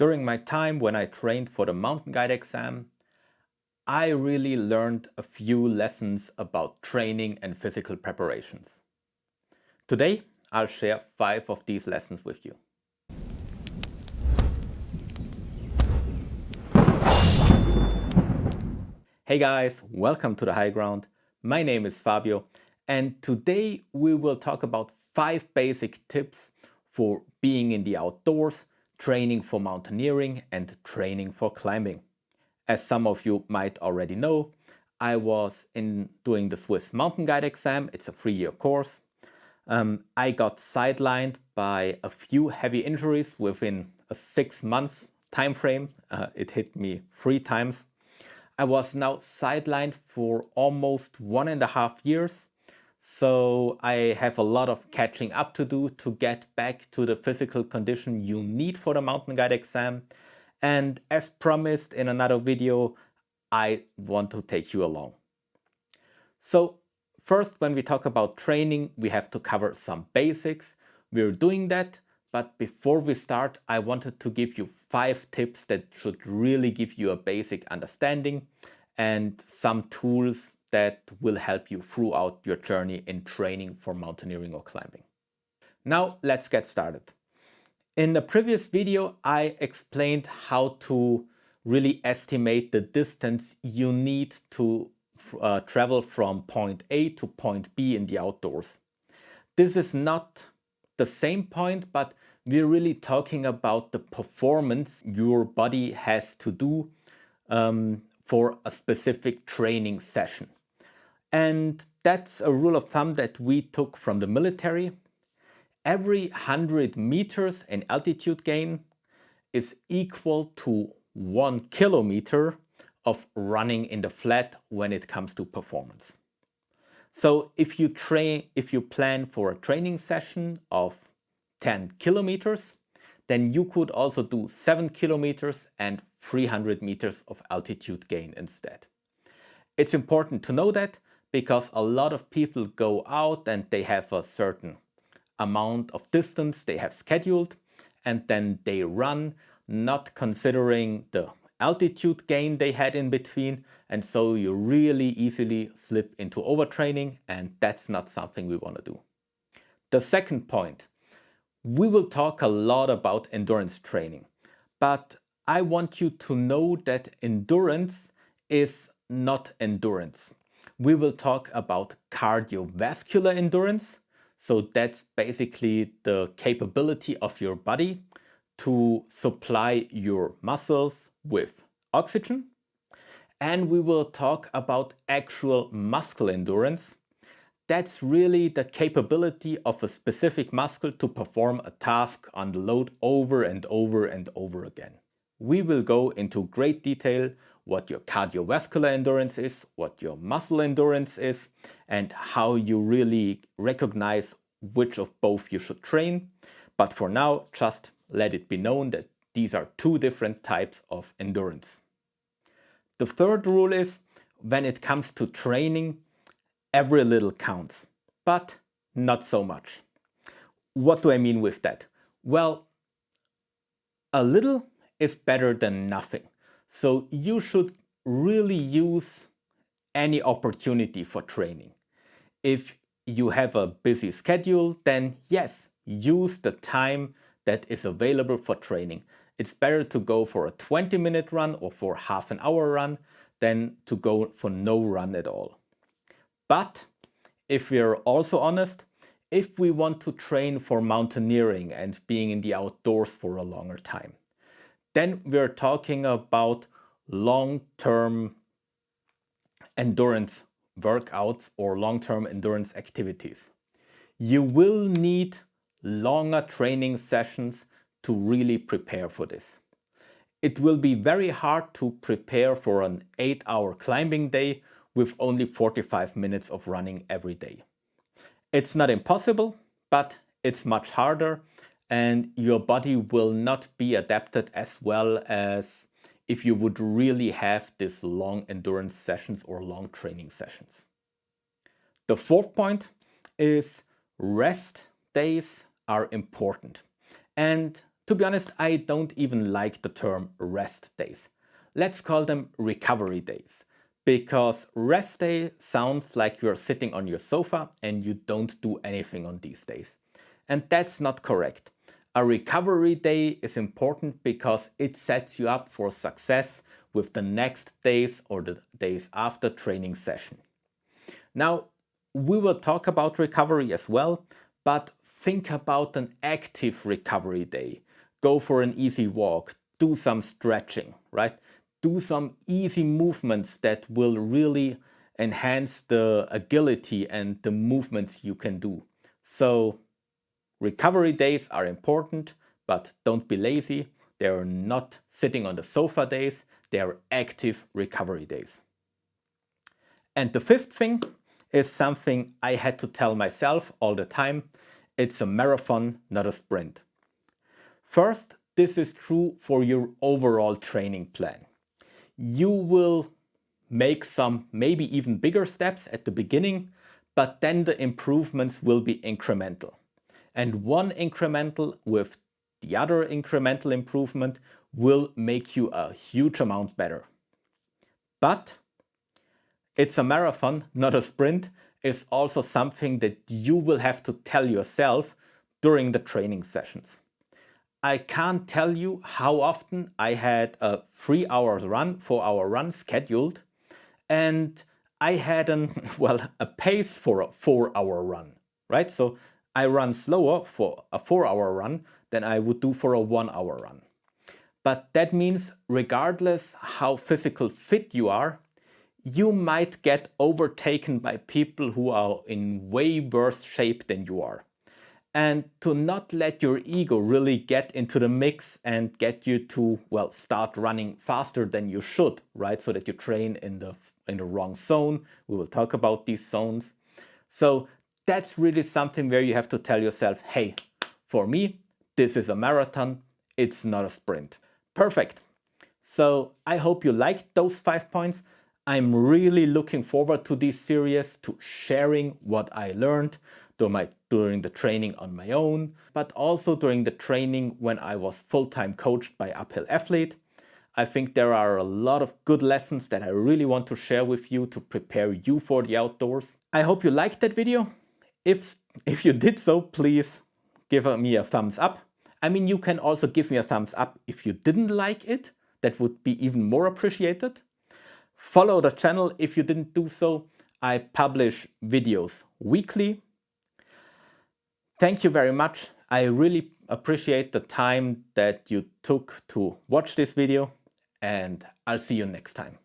During my time when I trained for the mountain guide exam, I really learned a few lessons about training and physical preparations. Today, I'll share 5 of these lessons with you. Hey guys, welcome to the High Ground. My name is Fabio, and today we will talk about 5 basic tips for being in the outdoors, training for mountaineering and training for climbing. As some of you might already know, I was doing the Swiss Mountain Guide exam. It's a 3-year course. I got sidelined by a few heavy injuries within a 6 months time frame. It hit me 3 times. I was now sidelined for almost 1.5 years. So I have a lot of catching up to do to get back to the physical condition you need for the mountain guide exam. And as promised in another video, I want to take you along. So first, when we talk about training, we have to cover some basics. We're doing that, but before we start, I wanted to give you 5 tips that should really give you a basic understanding and some tools that will help you throughout your journey in training for mountaineering or climbing. Now let's get started. In the previous video, I explained how to really estimate the distance you need to travel from point A to point B in the outdoors. This is not the same point, but we're really talking about the performance your body has to do for a specific training session. And that's a rule of thumb that we took from the military. Every 100 meters in altitude gain is equal to 1 kilometer of running in the flat when it comes to performance. So if you plan for a training session of 10 kilometers, then you could also do 7 kilometers and 300 meters of altitude gain instead. It's important to know that because a lot of people go out and they have a certain amount of distance they have scheduled and then they run, not considering the altitude gain they had in between, and so you really easily slip into overtraining, and that's not something we want to do. The second point, we will talk a lot about endurance training, but I want you to know that endurance is not endurance. We will talk about cardiovascular endurance. So that's basically the capability of your body to supply your muscles with oxygen. And we will talk about actual muscle endurance. That's really the capability of a specific muscle to perform a task under load over and over and over again. We will go into great detail what your cardiovascular endurance is, what your muscle endurance is, and how you really recognize which of both you should train. But for now, just let it be known that these are 2 different types of endurance. The third rule is, when it comes to training, every little counts, but not so much. What do I mean with that? Well, a little is better than nothing. So you should really use any opportunity for training. If you have a busy schedule, then yes, use the time that is available for training. It's better to go for a 20-minute run or for half an hour run than to go for no run at all. But if we're also honest, if we want to train for mountaineering and being in the outdoors for a longer time, then we're talking about long-term endurance workouts or long-term endurance activities. You will need longer training sessions to really prepare for this. It will be very hard to prepare for an 8-hour climbing day with only 45 minutes of running every day. It's not impossible, but it's much harder, and your body will not be adapted as well as if you would really have these long endurance sessions or long training sessions. The fourth point is rest days are important. And To be honest, I don't even like the term rest days. Let's call them recovery days, because rest day sounds like you're sitting on your sofa and you don't do anything on these days. And that's not correct. A recovery day is important because it sets you up for success with the next days or the days after training session. Now, we will talk about recovery as well, but think about an active recovery day. Go for an easy walk, do some stretching, right? Do some easy movements that will really enhance the agility and the movements you can do. So recovery days are important, but don't be lazy. They are not sitting on the sofa days. They are active recovery days. And the fifth thing is something I had to tell myself all the time. It's a marathon, not a sprint. First, this is true for your overall training plan. You will make some maybe even bigger steps at the beginning, but then the improvements will be incremental. And one incremental with the other incremental improvement will make you a huge amount better. But it's a marathon, not a sprint, is also something that you will have to tell yourself during the training sessions. I can't tell you how often I had a 3-hour run, 4-hour run scheduled, and I had a pace for a 4-hour run, right? So I run slower for a 4-hour run than I would do for a 1-hour run. But that means regardless how physical fit you are, you might get overtaken by people who are in way worse shape than you are. And to not let your ego really get into the mix and get you to, well, start running faster than you should, right? So that you train in the wrong zone. We will talk about these zones. So that's really something where you have to tell yourself, hey, for me, this is a marathon, it's not a sprint. Perfect. So I hope you liked those 5 points. I'm really looking forward to this series, to sharing what I learned during the training on my own, but also during the training when I was full-time coached by Uphill Athlete. I think there are a lot of good lessons that I really want to share with you to prepare you for the outdoors. I hope you liked that video. If you did so, please give me a thumbs up. I mean, you can also give me a thumbs up if you didn't like it. That would be even more appreciated. Follow the channel if you didn't do so. I publish videos weekly. Thank you very much. I really appreciate the time that you took to watch this video, and I'll see you next time.